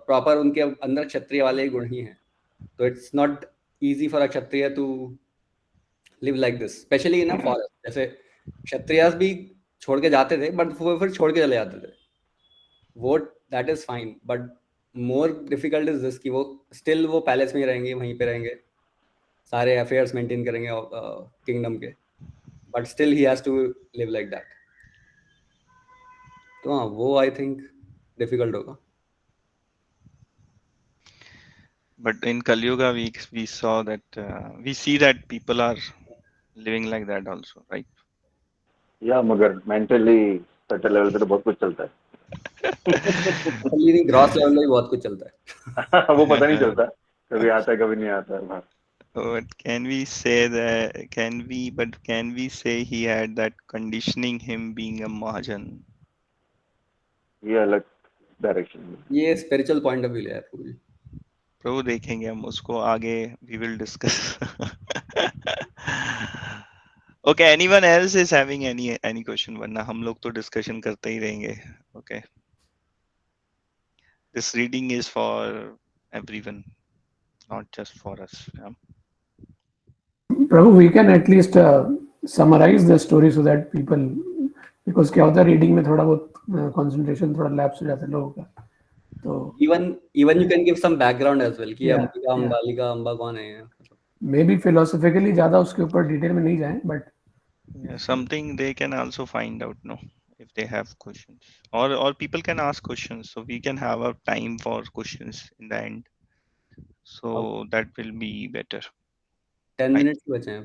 proper उनके अंदर क्षत्रिय वाले गुण ही हैं. तो it's not easy for a Kshatriya to live like this, especially in a forest. जैसे क्षत्रियास भी छोड़ के जाते थे बट वो फिर छोड़ के चले जाते थे, वो that is fine. But more difficult is this कि वो स्टिल वो पैलेस में ही रहेंगे, वहीं पे रहेंगे, सारे अफेयर्स मेंटेन करेंगे किंगडम के, but still he has to live like that. तो हाँ, वो आई थिंक डिफिकल्ट होगा. But in Kali Yuga, we saw that we see that people are living like that also, right? या मगर mentally certain level पे तो बहुत कुछ चलता है. ग्रॉस लेवल में बहुत कुछ चलता है. वो पता नहीं चलता, कभी आता है कभी नहीं आता है. But can we say that? Can we say he had that conditioning, him being a Mahajan? ये अलग डायरेक्शन. ये स्पिरिचुअल पॉइंट ऑफ व्यू है पूरी. प्रभु देखेंगे हम उसको आगे, we will discuss. Okay, anyone else is having any question? वरना हम लोग तो डिस्कशन करते ही रहेंगे. Okay, this reading is for everyone, not just for us. Yeah? Prabhu, we can at least summarize the story so that people, because क्या होता है reading में थोड़ा बहुत concentration थोड़ा लैप्स हो जाता है लोगों का. तो even you can give some background as well कि Yeah, अंबिका yeah. अंबालिका अंबा कौन है. मे बी फिलोसफिकली ज्यादा उसके ऊपर डिटेल में नहीं जाए, but Yeah, something they can also find out, no, if they have questions, or people can ask questions, so we can have a time for questions in the end, so that will be better. 10 minutes बचे हैं.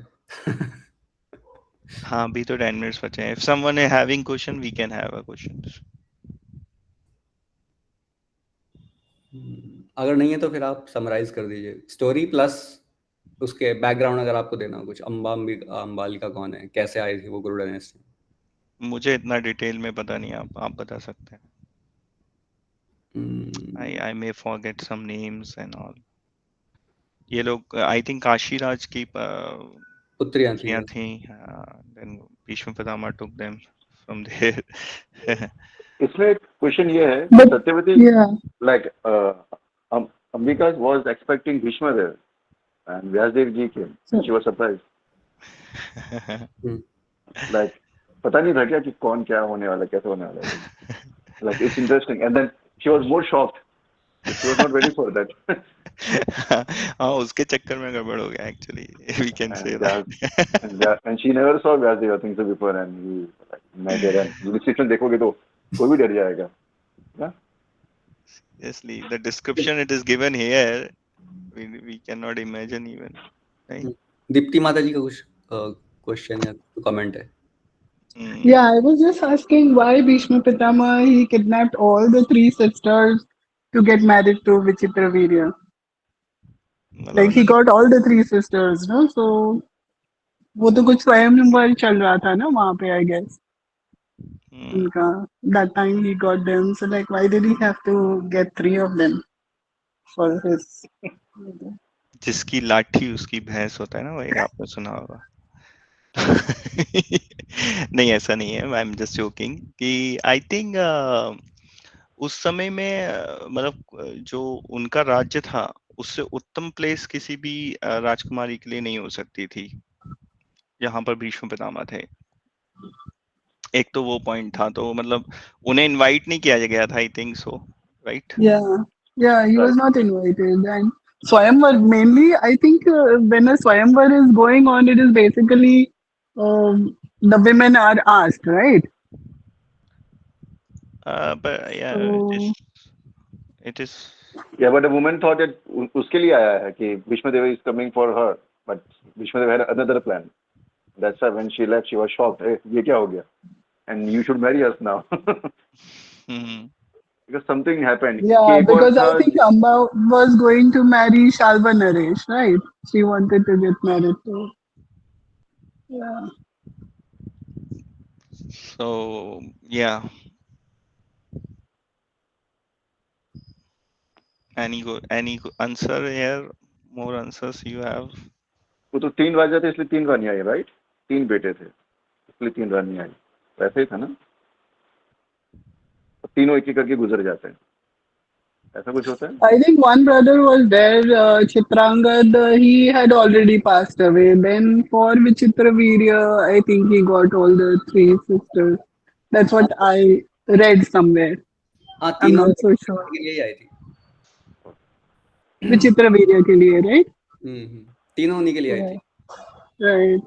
हाँ, अभी तो 10 minutes बचे हैं. If someone is having question, we can have a questions. अगर नहीं है तो फिर आप समराइज कर दीजिए स्टोरी प्लस उसके बैकग्राउंड, अगर आपको देना हो कुछ. अंबालिका कौन है, कैसे आई थी वो गुरु डायनेस्टी. मुझे इतना डिटेल में पता नहीं, आप बता सकते हैं. I may forget some names and all. ये लोग I think काशी राज की पुत्रियां थी. Then Bhishma Pitamah took them from there. इसमें एक क्वेश्चन ये है, But- Satyavati Yeah. like Ambika was expecting Bhishma there and Vyasdev ji came. She was surprised. Like पता नहीं था क्या कि कौन क्या होने वाला, कैसे होने वाला है. Like it's interesting, and then she was more shocked. She was not ready for that. हाँ, उसके चक्कर में गड़बड़ हो गया actually. We can say And that. and she never saw Vyasdev I think so before, and he like मैं दे रहा. Description देखोगे तो कोई भी डर जाएगा. Yeah. Seriously, the description it is given here, we cannot imagine even. Right? Deepti माता जी का कुछ क्वेश्चन या कमेंट है. Yeah, I was just asking why Bhishma Pitama he kidnapped all the three sisters to get married to Vichitra Virya. Like he got all the three sisters, no? So वो तो कुछ स्वयंवर चल रहा था ना वहाँ पे, I guess. उनका that time he got them. So like why did he have to get three of them for his? जिसकी लाठी उसकी भैंस होता है ना, वो एक आपने सुना होगा. नहीं, ऐसा नहीं है. आई एम जस्ट जोकिंग कि आई थिंक उस समय में मतलब जो उनका राज्य था उससे उत्तम प्लेस किसी भी राजकुमारी के लिए नहीं हो सकती थी यहाँ पर भीष्म पितामह थे. एक तो वो पॉइंट था, तो मतलब उन्हें इनवाइट नहीं किया गया था, I think so, right? Yeah, he was not invited. And Swayamvar, mainly, I think when a Swayamvar is going on, it is basically the women are asked, right? But yeah, So- it is. Yeah, but the woman thought that उसके लिए आया है कि Bhishma Deva is coming for her, but Bhishma Deva had another plan. That's why when she left, she was shocked. Hey, ये क्या हो गया? And you should marry us now. Because something happened. Yeah, कि एक और because I था- think Amba was going to marry Shalva Naresh, right? She wanted to get married to. Yeah. So yeah, answer here? More answers you have? वो तो 3 राजा थे इसलिए 3 रानी आई, right? 3 बेटे थे इसलिए 3 रानी आई, वैसे ही था ना? तो तीनों एक एक करके गुजर जाते हैं, ऐसा कुछ होता है? I think one brother was there, Chitrangad, he had already passed away. Then for Vichitravirya, I think he got all the three sisters. That's हाँ what I read somewhere. हाँ, I'm तीनों not so sure. के लिए ही आई थी। Vichitravirya के लिए, right? तीनों उन्हीं के लिए आई थी। Yeah. Right.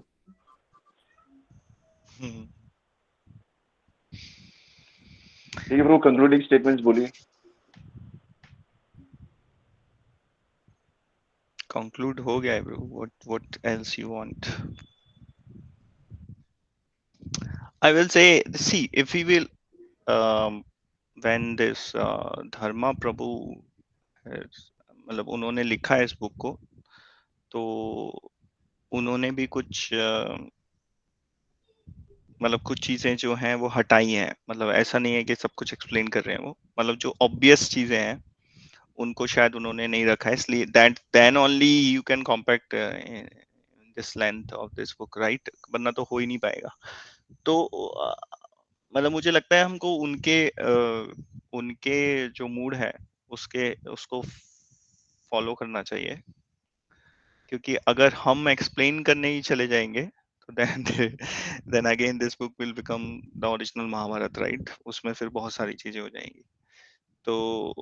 Hmm. ठीक है ब्रो, कंक्लूडिंग स्टेटमेंट्स बोलिए। Conclude हो गया है bro. What else you want? I will say, see, if we will, when this Dharma Prabhu मतलब उन्होंने लिखा है इस बुक को, तो उन्होंने भी कुछ मतलब कुछ चीजें जो हैं वो हटाई हैं। मतलब ऐसा नहीं है कि सब कुछ एक्सप्लेन कर रहे हैं वो, मतलब जो ऑब्वियस चीजें हैं उनको शायद उन्होंने नहीं रखा है, इसलिए that then only you can compact this length of this book, right? वरना तो हो ही नहीं पाएगा। तो मतलब मुझे लगता है हमको उनके जो मूड है उसको फॉलो करना चाहिए, क्योंकि अगर हम एक्सप्लेन करने ही चले जाएंगे तो then again this book will become the original Mahabharata, right? उसमें फिर बहुत सारी चीजें हो जाएंगी। तो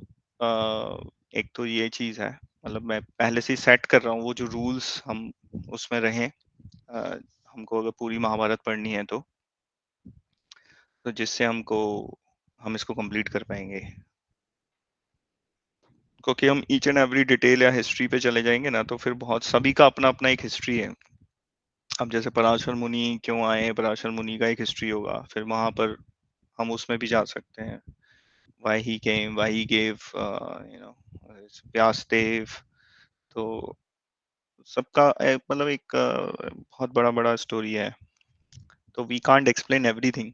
एक तो ये चीज है, मतलब मैं पहले से ही सेट कर रहा हूँ वो जो रूल्स हम उसमें रहें। हमको अगर पूरी महाभारत पढ़नी है तो जिससे हम इसको कंप्लीट कर पाएंगे, क्योंकि हम ईच एंड एवरी डिटेल या हिस्ट्री पे चले जाएंगे ना तो फिर बहुत सभी का अपना अपना एक हिस्ट्री है। अब जैसे पराशर मुनि क्यों आए, पराशर मुनि का एक हिस्ट्री होगा, फिर वहां पर हम उसमें भी जा सकते हैं, why he came, why he gave Vyasdev. तो सबका मतलब एक बहुत बड़ा बड़ा स्टोरी है, तो we can't explain everything,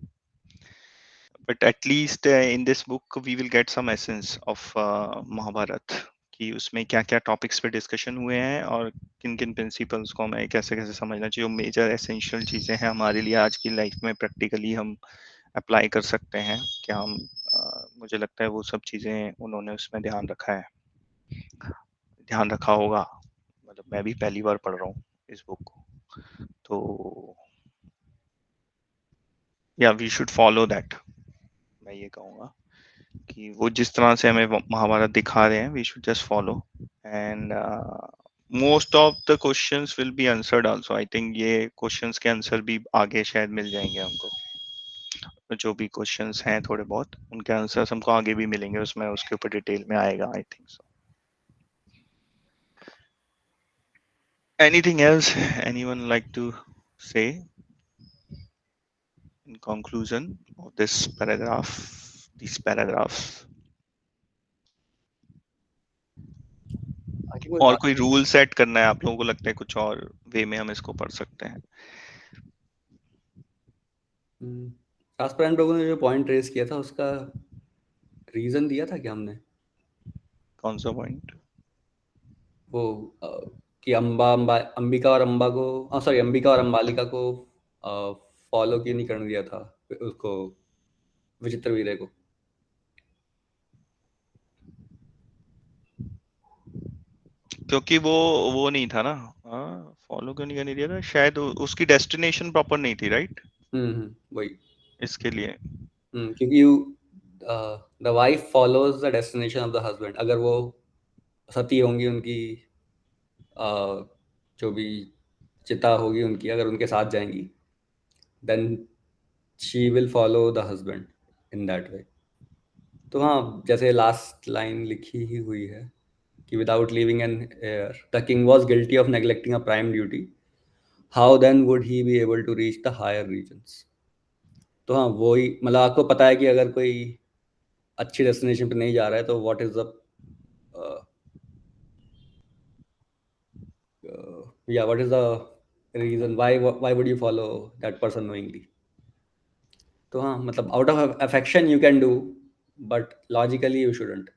but at least in this book we will get some essence of Mahabharata, कि उसमें क्या क्या टॉपिक्स पे डिस्कशन हुए हैं और किन किन प्रिंसिपल्स को हमें कैसे कैसे समझना चाहिए, जो मेजर एसेंशियल चीज़ें हैं हमारे लिए आज की लाइफ में प्रैक्टिकली हम अप्लाई कर सकते हैं क्या। हम मुझे लगता है वो सब चीज़ें उन्होंने उसमें ध्यान रखा होगा। मतलब मैं भी पहली बार पढ़ रहा हूँ इस बुक को, तो या वी शुड फॉलो दैट। मैं ये कहूँगा कि वो जिस तरह से हमें महाभारत दिखा रहे हैं we should just follow, and most of the questions will be answered also. I think ये क्वेश्चंस के आंसर भी आगे शायद मिल जाएंगे हमको, जो भी क्वेश्चंस हैं थोड़े बहुत उनके आंसर्स हमको आगे भी मिलेंगे, उसमें उसके ऊपर डिटेल में आएगा, I think so. Anything else anyone like to say in conclusion of these paragraphs? आगे कोई और बात। कोई रूल सेट करना है आप लोगों को लगता है कुछ और वे में हम इसको पढ़ सकते हैं? ट्रांसपेरेंट लोगों ने जो पॉइंट रेज किया था उसका रीजन दिया था क्या हमने? कौन सा पॉइंट? वो कि अंबिका और अम्बा को, सॉरी, अंबिका और अंबालिका को फॉलो क्यों नहीं करने दिया था उसको, विचित्र वीर्य को? क्योंकि वो नहीं था ना। हाँ, फॉलो क्यों नहीं करने दिया था, शायद उसकी डेस्टिनेशन प्रॉपर नहीं थी, राइट? वही। इसके लिए क्योंकि the wife follows the destination of the husband. अगर वो सती होंगी, उनकी जो भी चिता होगी उनकी, अगर उनके साथ जाएंगी, then she will follow the husband in that way. तो हाँ, जैसे लास्ट लाइन लिखी ही हुई है कि without leaving an heir the king was guilty of neglecting a prime duty, how then would he be able to reach the higher regions. तो हाँ, वही, मतलब आपको पता है कि अगर कोई अच्छी डेस्टिनेशन पे नहीं जा रहा है तो व्हाट इज द या what is the reason why would you follow that person knowingly. तो हाँ मतलब out of affection you can do, but logically you shouldn't.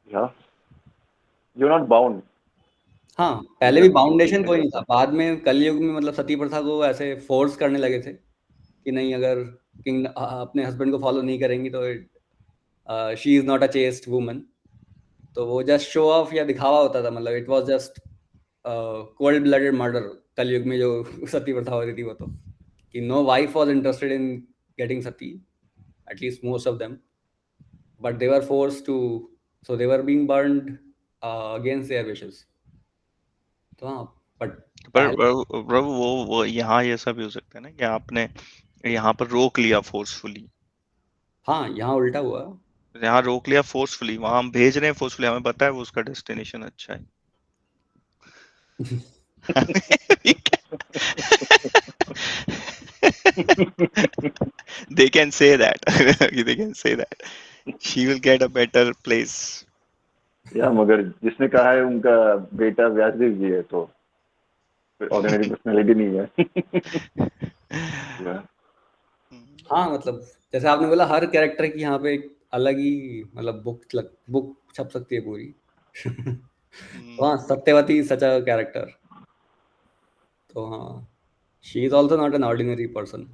Yeah, you're not bound. हाँ पहले ये भी अपनी सोच फाउंडेशन है। कोई नहीं था, बाद में कलयुग में मतलब सती प्रथा को ऐसे फोर्स करने लगे थे कि नहीं, अगर किंग अपने हस्बैंड को फॉलो नहीं करेंगी तो she is not a chest woman. तो वो जस्ट शो ऑफ या दिखावा होता था, मतलब it was just cold blooded murder. कलयुग में जो सती प्रथा हो रही थी वो तो कि no wife was interested in getting sati, at least most of them, but they were forced to, so they were being burned against their wishes. तो हाँ बट पर पहले प्रभु वो यहाँ ये सब भी हो सकता है ना कि आपने यहाँ पर रोक लिया फोर्सफुली, हाँ यहाँ उल्टा हुआ। यहाँ रोक लिया फोर्सफुली, वहां हम भेज रहे हैं फोर्सफुली, हमें पता है वो उसका डेस्टिनेशन अच्छा है। They can say that. They can say that she will get a better place. या मगर जिसने कहा है उनका बेटा व्यासदेव जी है, तो ऑर्डिनरी पर्सनालिटी नहीं है। Yeah. हाँ मतलब जैसे आपने बोला हर कैरेक्टर की यहाँ पे एक अलग ही मतलब बुक छप सकती है पूरी। तो हाँ सत्यवती सच अ कैरेक्टर। तो हाँ she is also not an ordinary person.